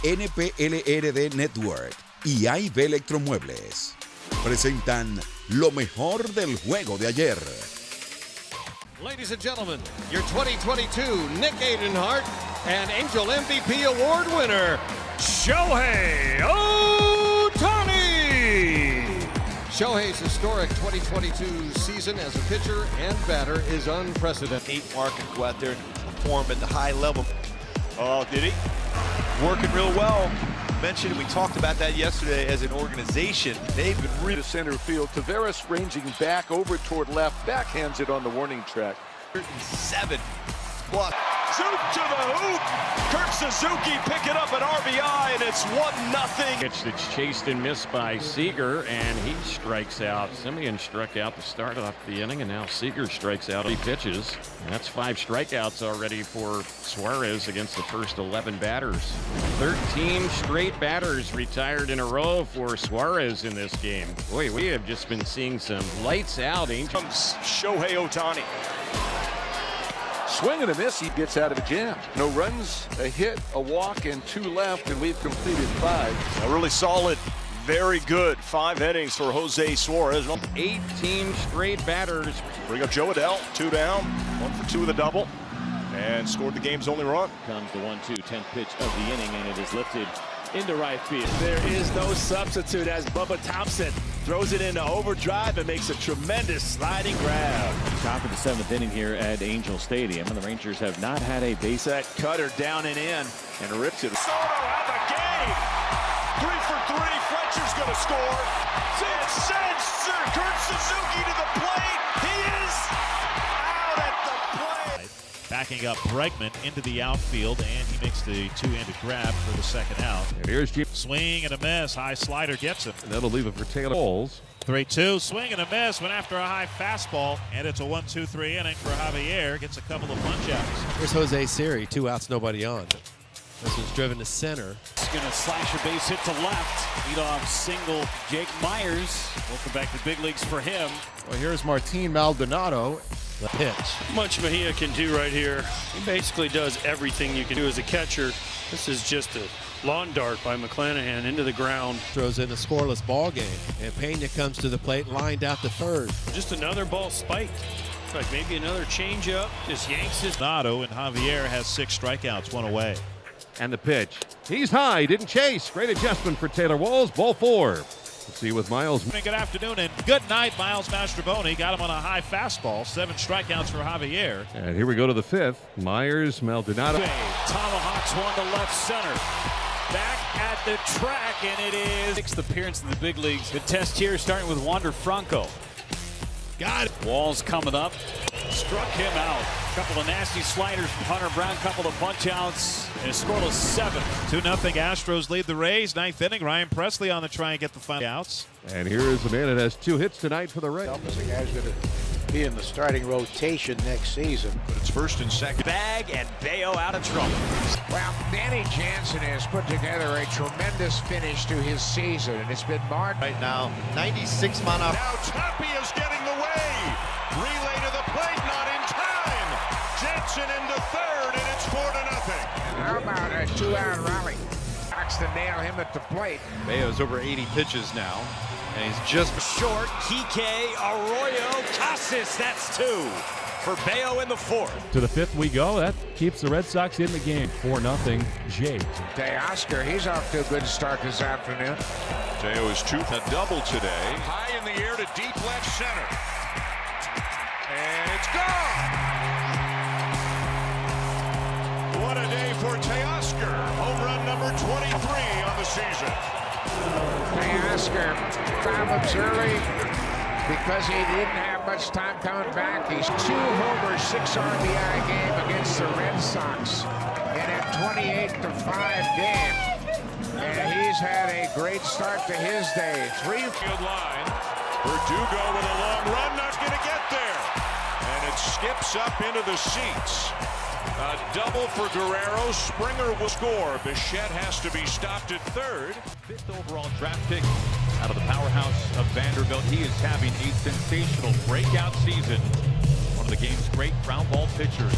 NPLRD Network y AIB Electromuebles presentan lo mejor del juego de ayer. Ladies and gentlemen, your 2022 Nick Aidenhart and Angel MVP award winner, Shohei Ohtani. Shohei's historic 2022 season as a pitcher and batter is unprecedented. Mark and go out there and perform at the high level. Oh, did he? Working real well. Mentioned, we talked about that yesterday as an organization. They've been to center field. Taveras ranging back over toward left. Backhands it on the warning track. 7 plus. Zook to the hoop. Kurt Suzuki picking up an RBI, and it's 1-0. Pitch that's chased and missed by Seager, and he strikes out. Simeon struck out to start off the inning, and now Seager strikes out. He pitches. And that's 5 strikeouts already for Suarez against the first 11 batters. 13 straight batters retired in a row for Suarez in this game. Boy, we have just been seeing some lights out. Comes Shohei Ohtani. Swing and a miss, he gets out of a jam. No runs, a hit, a walk, and 2 left, and we've completed 5. A really solid, very good 5 innings for Jose Suarez. 18 straight batters. Bring up Joe Adell, 2 down, 1 for 2 with a double, and scored the game's only run. Comes the 1-2, 10th pitch of the inning, and it is lifted into right field. There is no substitute as Bubba Thompson throws it into overdrive and makes a tremendous sliding grab. Top of the 7th inning here at Angel Stadium, and the Rangers have not had a base. That cutter down and in, and rips it. Soto out the game. 3 for 3. Fletcher's going to score. It sends Kurt Suzuki to the plate. He is out at the plate. Backing up Bregman into the outfield, and he makes the two-handed grab for the second out. And here's Jim. Swing and a miss. High slider gets him. And that'll leave it for Taylor Bowles. 3-2. Swing and a miss. Went after a high fastball, and it's a 1-2-3 inning for Javier. Gets a couple of punch-outs. Here's Jose Siri, 2 outs, nobody on. This was driven to center. He's going to slash a base hit to left. Leadoff single, Jake Myers. Welcome back to big leagues for him. Well, here's Martin Maldonado. The pitch. Much Mejia can do right here. He basically does everything you can do as a catcher. This is just a lawn dart by McClanahan into the ground. Throws in a scoreless ball game, and Pena comes to the plate, lined out to third. Just another ball spiked. Like maybe another changeup. Just yanks his. Donato, and Javier has 6 strikeouts, 1 away. And the pitch. He's high, didn't chase. Great adjustment for Taylor Walls. Ball 4. Let's see with Miles. Good afternoon and good night, Miles Mastrobuoni. Got him on a high fastball. 7 strikeouts for Javier. And here we go to the 5th. Myers, Maldonado. Tomahawks one to left center. Back at the track, and it is 6th appearance in the big leagues. The test here starting with Wander Franco. Got it. Walls coming up. Struck him out. Couple of nasty sliders from Hunter Brown. Couple of punch outs. And a scoreless 7. 2-0 Astros lead the Rays. 9th inning. Ryan Presley on the try and get the final outs. And here is a man that has 2 hits tonight for the Rays. The guy's going to be in the starting rotation next season. But it's first and second. Bag and Bayo out of trouble. Well, Danny Jansen has put together a tremendous finish to his season, and it's been marked. Right now, 96 mile an hour. Now Tapia's getting the way. Relay to the plate, not in time. Jensen into third, and it's 4-0. How about a 2-out rally? Knocks to nail him at the plate. Bayo's over 80 pitches now, and he's just short. Kike Arroyo Casas, that's 2 for Bayo in the 4th. To the 5th we go. That keeps the Red Sox in the game. 4-0. Jake. Teoscar, he's off to a good start this afternoon. Teo is 2, a double today. High in the air to deep left center. And it's gone. What a day for Teoscar. Home run number 23 on the season. Teoscar problems early because he didn't have much time coming back. He's 2 homers, 6 RBI game against the Red Sox in a 28-5 game. And he's had a great start to his day. 3-field line. Verdugo with a long run, not going to get there. And it skips up into the seats. A double for Guerrero. Springer will score. Bichette has to be stopped at third. 5th overall draft pick out of the powerhouse of Vanderbilt. He is having a sensational breakout season. One of the game's great ground ball pitchers.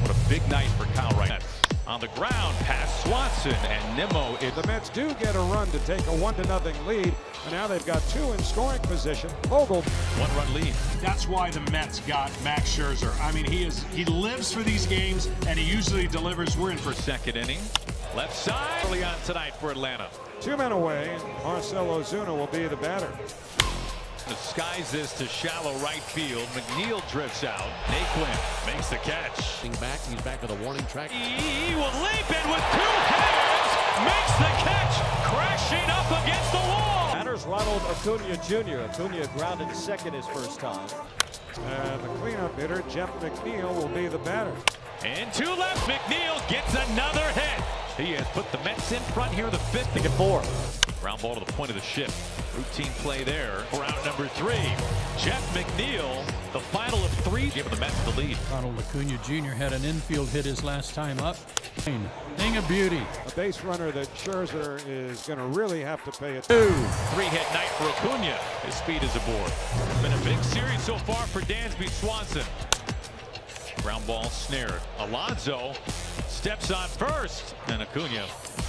What a big night for Kyle right now. On the ground, past Swanson, and Nimmo. The Mets do get a run to take a 1-0 lead, and now they've got two in scoring position. Vogel. 1-run lead. That's why the Mets got Max Scherzer. I mean, he lives for these games, and he usually delivers. We're in for second inning. Left side. Early on tonight for Atlanta. 2 men away, and Marcell Ozuna will be the batter. The skies this to shallow right field. McNeil drifts out. Naquin makes the catch. He's back with a warning track. He will leap in with 2 hands. Makes the catch. Crashing up against the wall. Batters Ronald Acuna Jr. Acuna grounded second his first time. And the cleanup hitter, Jeff McNeil, will be the batter. And to left, McNeil gets another hit. He has put the Mets in front here, the 5th. Make it 4. Ground ball to the point of the shift. Routine play there. Round number 3. Jeff McNeil, the final of 3, giving the Mets the lead. Ronald Acuna Jr. had an infield hit his last time up. Thing of beauty. A base runner that Scherzer is going to really have to pay attention. 3-hit night for Acuna. His speed is aboard. Been a big series so far for Dansby Swanson. Ground ball snared. Alonso steps on first. And Acuna.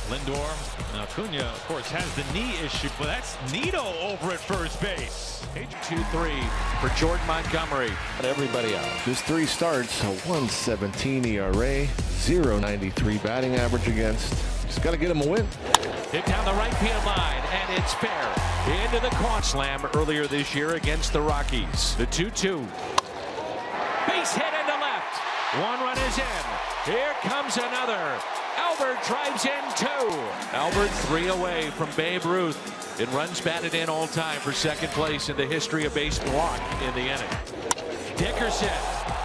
Lindor. Now Acuna, of course, has the knee issue, but that's Nito over at first base. 2-3 for Jordan Montgomery. Everybody out. His 3 starts, a 1.17 ERA, 0.93 batting average against. Just got to get him a win. Hit down the right field line, and it's fair. Into the corner slam earlier this year against the Rockies. The 2-2. Base hit into left. 1 run is in. Here comes another. Albert drives in 2. Albert 3 away from Babe Ruth in runs batted in all time for second place in the history of baseball in the inning. Dickerson,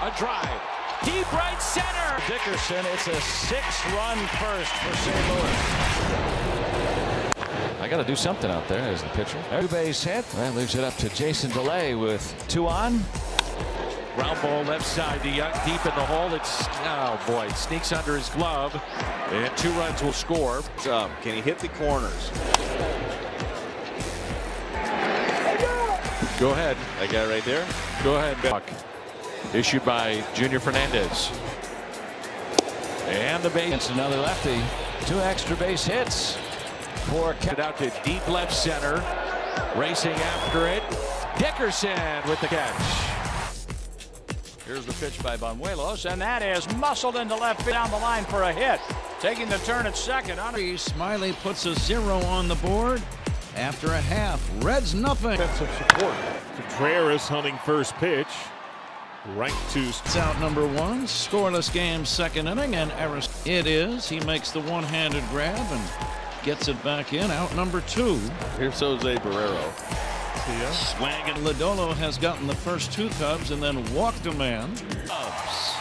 a drive. Deep right center. Dickerson, it's a 6-run first for St. Louis. I got to do something out there as the pitcher. 2-base hit. That leaves it up to Jason DeLay with 2 on. Ground ball left side to Young, deep in the hole. It's, oh boy, it sneaks under his glove, and 2 runs will score. Can he hit the corners? Go ahead. That guy right there? Go ahead. Buck. Issued by Junior Fernandez. And the base. It's another lefty. 2 extra base hits. For it out to deep left center. Racing after it. Dickerson with the catch. Here's the pitch by Banuelos, and that is muscled into left field down the line for a hit. Taking the turn at second. Smiley puts a 0 on the board after a half. Reds nothing. Defensive support. Contreras hunting first pitch. Right to. It's out number 1. Scoreless game, second inning, and it is. He makes the one-handed grab and gets it back in. Out number 2. Here's Jose Barrero. Swing, and Lodolo has gotten the first 2 Cubs and then walked a man. Cubs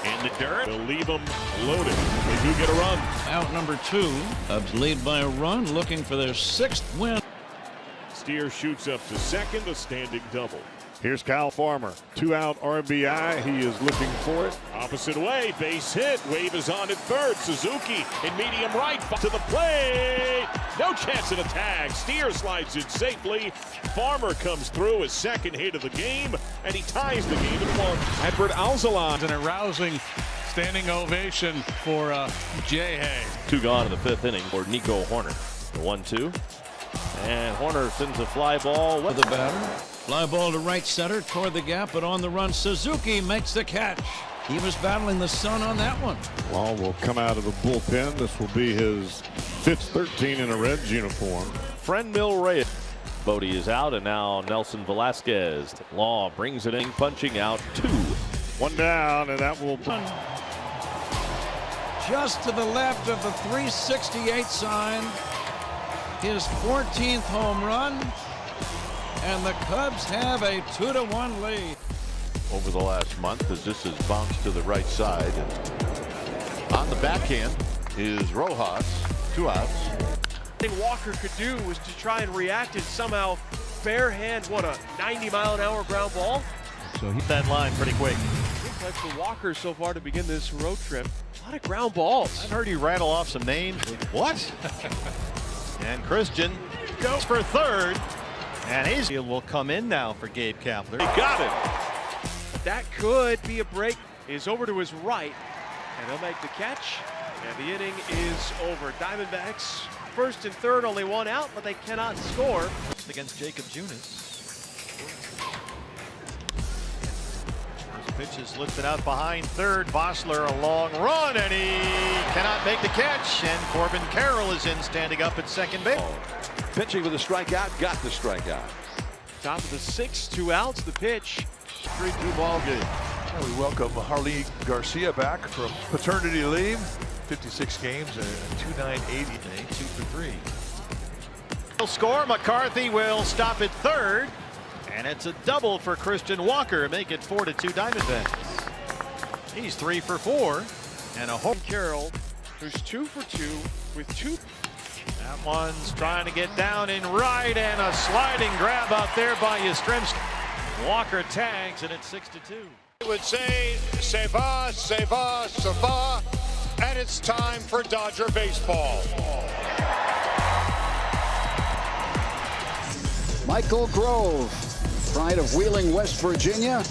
in the dirt. They'll leave them loaded. They do get a run. Out number 2. Cubs lead by a run, looking for their 6th win. Steer shoots up to second, a standing double. Here's Kyle Farmer. 2-out RBI. He is looking for it. Opposite way, base hit. Wave is on at third. Suzuki in medium right to the plate. No chance at a tag. Steer slides it safely. Farmer comes through his second hit of the game, and he ties the game at 1. Edward Alzolon. An arousing standing ovation for Jay Hay. 2 gone in the 5th inning for Nico Horner. The 1-2. And Horner sends a fly ball. The batter. Fly ball to right center toward the gap, but on the run, Suzuki makes the catch. He was battling the sun on that one. Law will come out of the bullpen. This will be his 5th 13 in a Reds uniform. Friend Reyes. Bodie is out, and now Nelson Velasquez. Law brings it in, punching out 2. 1 down, and that will. Just to the left of the 368 sign. His 14th home run. And the Cubs have a 2-1 lead. Over the last month, as this has bounced to the right side. And on the backhand is Rojas. 2 outs. Thing Walker could do was to try and react and somehow bare hand, what, a 90-mile-an-hour ground ball? So he hit that line pretty quick. Looks like for Walker so far to begin this road trip. A lot of ground balls. I've heard you rattle off some names. What? And Christian goes for third. And he will come in now for Gabe Kapler. He got it. That could be a break. Is over to his right. And he'll make the catch. And the inning is over. Diamondbacks, first and third, only one out, but they cannot score. Against Jacob Junis. Pitch is lifted out behind third. Vossler a long run, and he cannot make the catch. And Corbin Carroll is in, standing up at second base. Pitching with a strikeout, got the strikeout. Top of the sixth, 2 outs. The pitch. 3-2 ball game. And we welcome Harley Garcia back from paternity leave. 56 games and a 2.980 today, 2 for 3. He'll score. McCarthy will stop at third. And it's a double for Christian Walker, make it 4-2 Diamondbacks. He's 3 for 4, and a home. Carroll, who's 2 for 2 with 2. That one's trying to get down in right, and a sliding grab out there by Yastrzemski. Walker tags, and it's 6-2. I would say, ça va, ça va, ça va, and it's time for Dodger baseball. Michael Grove, pride of Wheeling, West Virginia,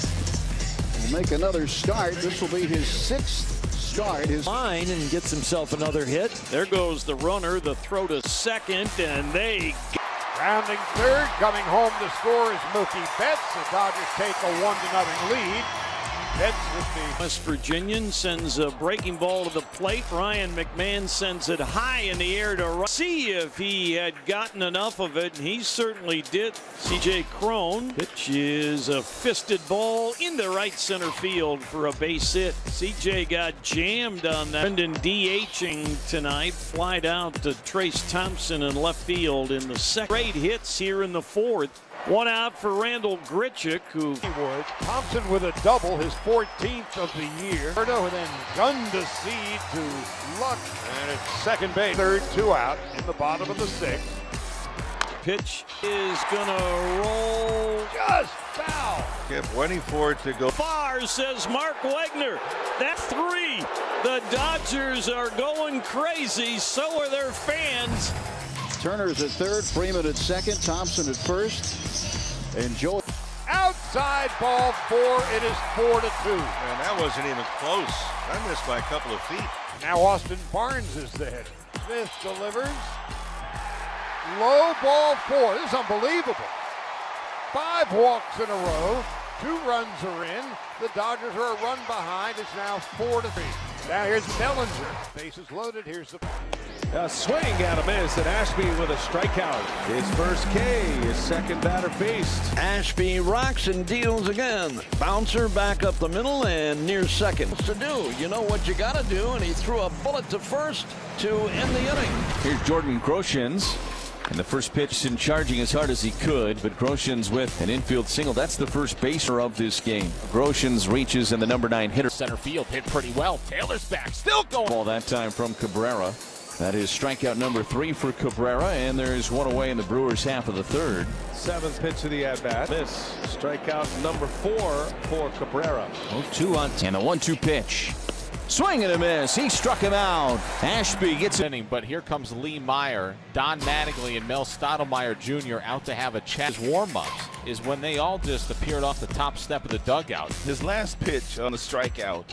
will make another start. This will be his 6th start. His line and gets himself another hit. There goes the runner, the throw to second, and they rounding third, coming home to score is Mookie Betts. The Dodgers take a 1-0 lead. Betts with the West Virginian sends a breaking ball to the plate. Ryan McMahon sends it high in the air to right. See if he had gotten enough of it, and he certainly did. C.J. Cron, pitch is a fisted ball into right center field for a base hit. C.J. got jammed on that. Brendan DHing tonight, flied out to Trace Thompson in left field in the second. Great hits here in the fourth. 1 out for Randall Grichuk, who Thompson with a double, his 14th of the year. And then gun to seed to Luck, and it's second base. Third, 2 out in the bottom of the 6th. Pitch is gonna roll. Just foul. Kept waiting for it to go far, says Mark Wagner. That's 3. The Dodgers are going crazy. So are their fans. Turner's at third, Freeman at second, Thompson at first, and Joe. Outside ball 4. It is 4-2. Man, that wasn't even close. I missed by a couple of feet. Now Austin Barnes is the hitter. Smith delivers. Low ball 4. This is unbelievable. 5 walks in a row. 2 runs are in. The Dodgers are a run behind. It's now 4-3. Now here's Bellinger. Bases loaded. Here's the a swing and a miss, and Ashby with a strikeout. His first K, his second batter faced. Ashby rocks and deals again. Bouncer back up the middle and near second. What's to do? You know what you got to do, and he threw a bullet to first to end the inning. Here's Jordan Groshans. And the first pitch in charging as hard as he could, but Groshans with an infield single. That's the first baser of this game. Groshans reaches in the number 9 hitter. Center field hit pretty well. Taylor's back, still going. Ball that time from Cabrera. That is strikeout number 3 for Cabrera, and there's 1 away in the Brewers' half of the 3rd. 7th pitch of the at-bat. Miss. Strikeout number 4 for Cabrera. 0-2 on, and a 1-2 pitch. Swing and a miss. He struck him out. Ashby gets it. But here comes Lee Meyer, Don Mattingly, and Mel Stottlemyre Jr. out to have a chat. His warm-ups is when they all just appeared off the top step of the dugout. His last pitch on the strikeout,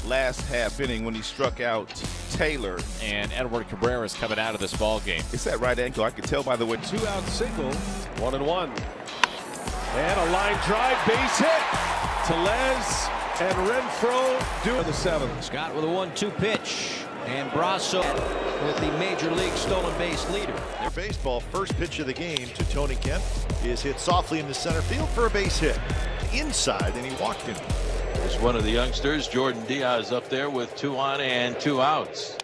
last half inning when he struck out Taylor. And Edward Cabrera is coming out of this ball game. It's that right ankle. I could tell by the way. 2-out single, 1-1. And a line drive, base hit. Tellez and Renfroe do the 7th. Scott with a 1-2 pitch. And Brasso with the Major League stolen base leader. Their baseball first pitch of the game to Tony Kemp is hit softly into center field for a base hit. Inside, and he walked in. There's one of the youngsters, Jordan Diaz, up there with 2 on and 2 outs.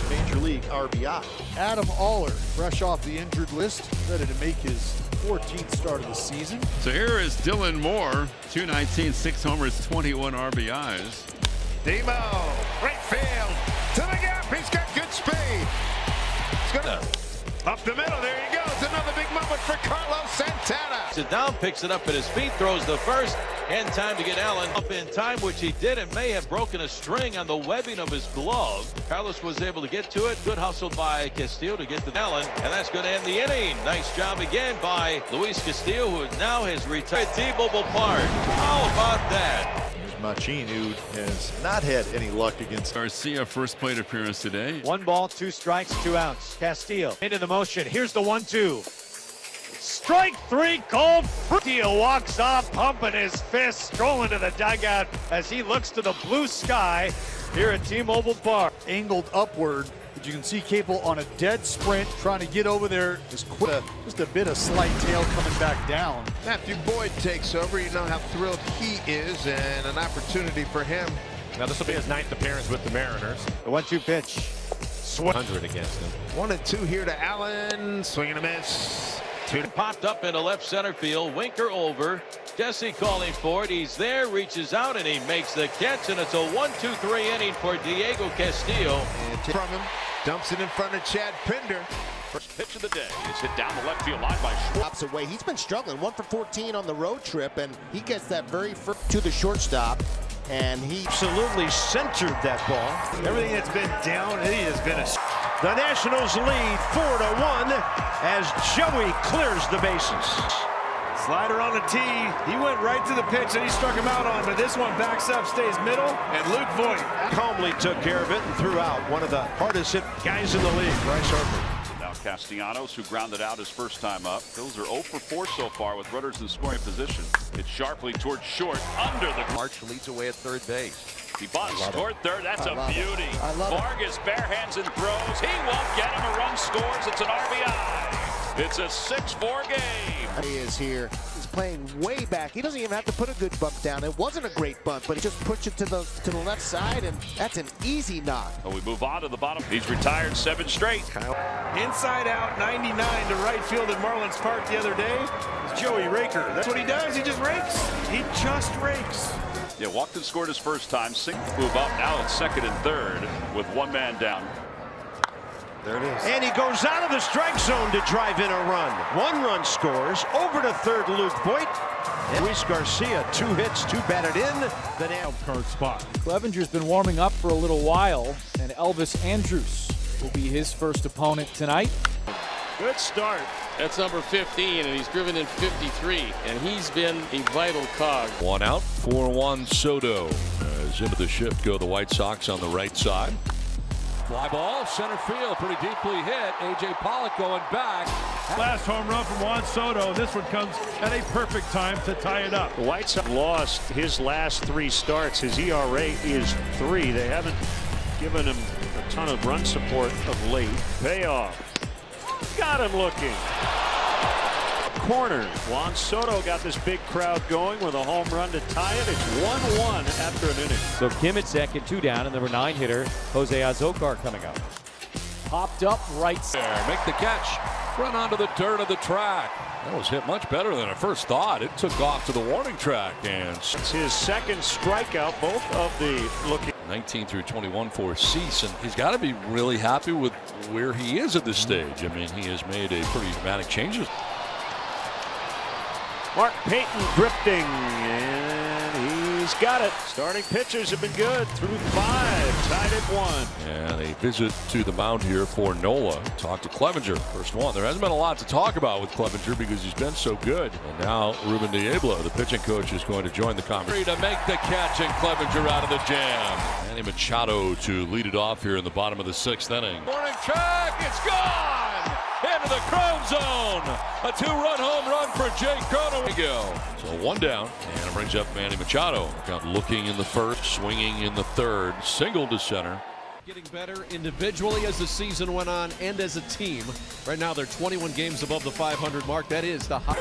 Major League RBI. Adam Aller, fresh off the injured list, ready to make his 14th start of the season. So here is Dylan Moore, 219, 6 homers, 21 RBIs. Demo, right field, to the gap, he's got good speed. He's gonna, up the middle, there he goes, another big moment for Carlos Santana. Sit down, picks it up at his feet, throws the first, and time to get Allen up in time, which he did. It may have broken a string on the webbing of his glove. Carlos was able to get to it. Good hustle by Castillo to get to Allen, and that's going to end the inning. Nice job again by Luis Castillo, who now has retired. T-Mobile Park. How about that? Machín, who has not had any luck against Garcia, first plate appearance today. 1 ball, 2 strikes, 2 outs. Castillo into the motion. Here's the 1-2. Strike 3 called. Castillo walks off, pumping his fist, strolling to the dugout as he looks to the blue sky here at T-Mobile Park. Angled upward, but you can see Capel on a dead sprint trying to get over there. Just a bit of slight tail coming back down. Matthew Boyd takes over. You know how thrilled he is, and an opportunity for him. Now this will be his 9th appearance with the Mariners. The 1-2 pitch. 100 against him. 1-2 here to Allen. Swing and a miss. Popped up into left center field. Winker over. Jesse calling for it. He's there, reaches out, and he makes the catch. And it's a 1-2-3 inning for Diego Castillo. And from him, dumps it in front of Chad Pinder. First pitch of the day is hit down the left field line by Schwartz. Away. He's been struggling. 1 for 14 on the road trip, and he gets that very first to the shortstop. And he absolutely centered that ball. Everything that's been down, he has been a... The Nationals lead 4-1 as Joey clears the bases. Slider on the tee. He went right to the pitch that he struck him out on, but this one backs up, stays middle, and Luke Voigt Calmly took care of it and threw out one of the hardest hit guys in the league, Bryce Harper. Now Castellanos, who grounded out his first time up. Those are 0 for 4 so far with runners in scoring position. It's sharply towards short, under the... March leads away at third base. He bunts toward third. That's a beauty. love Vargas bare hands and throws. He won't get him. A run scores. It's an RBI. It's a 6-4 game. He is here. He's playing way back. He doesn't even have to put a good bunt down. It wasn't a great bunt, but he just pushed it to the left side, and that's an easy knock. So we move on to the bottom. He's retired 7 straight. inside out 99 to right field at Marlins Park the other day. It's Joey Raker. That's what he does. He just rakes. He just rakes. Yeah, walked and scored his first time. Sink move up. Now it's second and third with 1 man down. There it is. And he goes out of the strike zone to drive in a run. 1 run scores. Over to third, Luke Voigt. Luis Garcia, 2 hits, 2 batted in. The wild card spot. Clevenger's been warming up for a little while, and Elvis Andrus will be his first opponent tonight. Good start. That's number 15, and he's driven in 53, and he's been a vital cog. 1 out for Juan Soto. As into the shift go the White Sox on the right side. Fly ball, center field, pretty deeply hit. A.J. Pollock going back. Last home run from Juan Soto. This one comes at a perfect time to tie it up. The White Sox lost his last 3 starts. His ERA is 3. They haven't given him a ton of run support of late. Payoff. Got him looking. Corner. Juan Soto got this big crowd going with a home run to tie it. It's 1-1 after an inning. So Kim at second, 2 down, and number 9 hitter Jose Azocar coming up. Popped up right there. Make the catch. Run onto the dirt of the track. That was hit much better than I first thought. It took off to the warning track, and it's his second strikeout. Both of the looking 19 through 21 for Cease, and he's got to be really happy with where he is at this stage. I mean, he has made a pretty dramatic changes. Mark Payton drifting, and he's got it. Starting pitchers have been good through 5, tied at 1. And a visit to the mound here for Nola. Talk to Clevenger, first one. There hasn't been a lot to talk about with Clevenger because he's been so good. And now Ruben Diablo, the pitching coach, is going to join the conversation. To make the catch, and Clevenger out of the jam. Manny Machado to lead it off here in the bottom of the 6th inning. Warning track, it's gone! Into the Chrome zone. A 2-run home run for Jake Cronin. There you go. So 1 down, and it brings up Manny Machado. Got looking in the first, swinging in the third, single to center. Getting better individually as the season went on and as a team. Right now they're 21 games above the 500 mark. That is the high.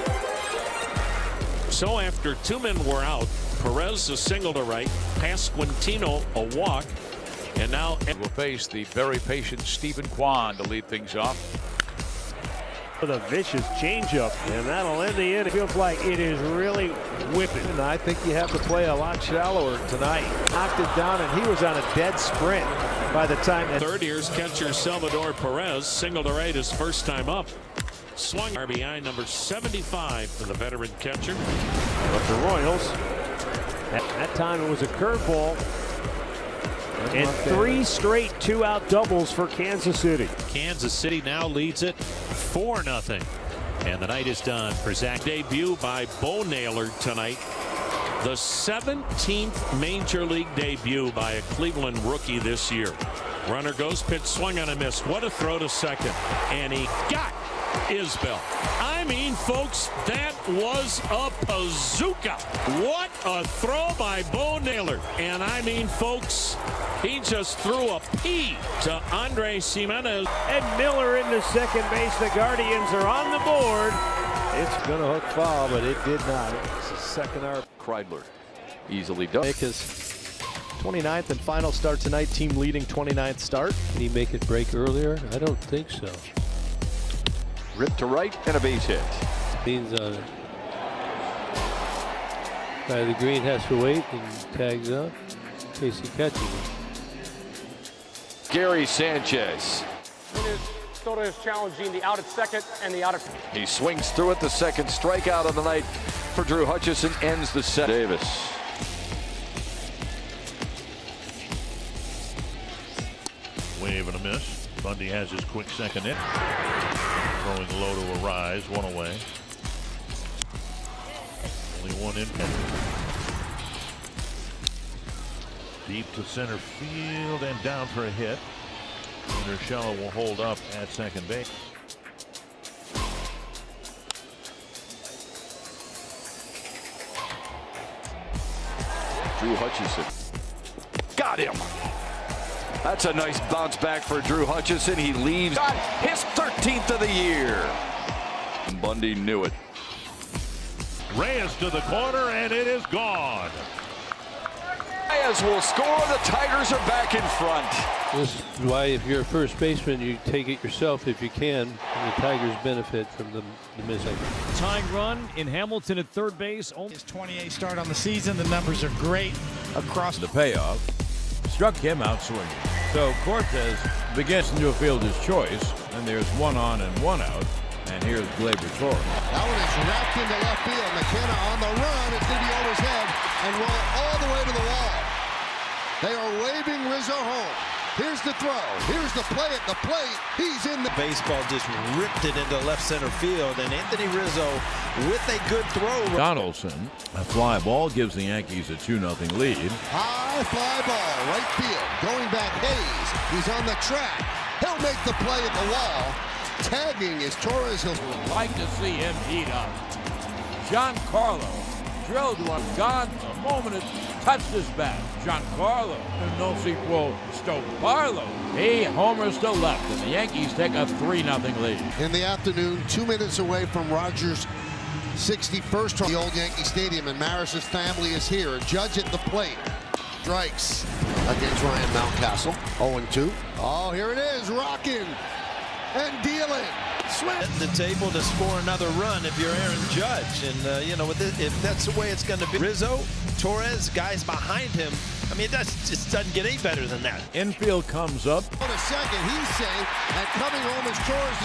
So after 2 men were out, Perez a single to right, Pasquantino a walk, and now will face the very patient Stephen Kwan to lead things off. With a vicious changeup, and that'll end the inning. It feels like it is really whipping. And I think you have to play a lot shallower tonight. Knocked it down, and he was on a dead sprint by the time. Third year's catcher Salvador Perez, single to right his first time up. Swung RBI number 75 for the veteran catcher. But the Royals, that time it was a curveball. And 3 straight 2-out doubles for Kansas City. Kansas City now leads it 4-0. And the night is done for Zach. Debut by Bo Naylor tonight. The 17th major league debut by a Cleveland rookie this year. Runner goes, pitch, swung on a miss. What a throw to second. And he got Isbell. I mean, folks, that was a bazooka. What a throw by Bo Naylor. And I mean, folks, he just threw a pea to Andre Jimenez. And Miller into second base. The Guardians are on the board. It's going to hook foul, but it did not. It's the second arm. Kreidler easily done. Make his 29th and final start tonight, team leading 29th start. Can he make it break earlier? I don't think so. Ripped to right and a base hit. Means on it. Guy of the green has to wait and tags up in case he catches it. Gary Sanchez. Torres challenging the out at second and the out at. He swings through it. The second strikeout of the night for Drew Hutchison ends the set. Davis. Wave and a miss. Bundy has his quick second hit. Throwing low to a rise, one away. Only one in. Deep to center field and down for a hit. Urshela will hold up at second base. Drew Hutchison. Got him. That's a nice bounce back for Drew Hutchison. He leaves. Got his 13th of the year. Bundy knew it. Reyes to the corner, and it is gone. Reyes will score. The Tigers are back in front. This is why, if you're a first baseman, you take it yourself if you can. And the Tigers benefit from the missing. Tying run in Hamilton at third base. His 28th start on the season. The numbers are great across the payoff. Struck him out swinging. So Cortez begins to field his choice, and there's one on and one out. And here's Gleyber Torres. That one is wrapped into left field. McKenna on the run. It's going to be over his head and roll all the way to the wall. They are waving Rizzo home. Here's the throw. Here's the play at the plate. He's in the baseball, just ripped it into left center field, and Anthony Rizzo with a good throw. Donaldson, a fly ball gives the Yankees a 2-0 lead. High fly ball, right field. Going back, Hayes. He's on the track. He'll make the play at the wall. Tagging is Torres. He'll like to see him heat up. Giancarlo drilled one. Gone the moment it touched his bat. Giancarlo, and no sequel, Stobarlo. He homers to left, and the Yankees take a 3-0 lead. In the afternoon, 2 minutes away from Rogers' 61st from the old Yankee Stadium, and Maris's family is here. A judge at the plate. Strikes against Ryan Mountcastle. 0-2. Oh, here it is, rocking and dealing. At the table to score another run if you're Aaron Judge, and you know, if that's the way it's going to be. Rizzo, Torres, guys behind him. I mean, that just doesn't get any better than that. Infield comes up. On a second, he's safe, and coming home is Torres.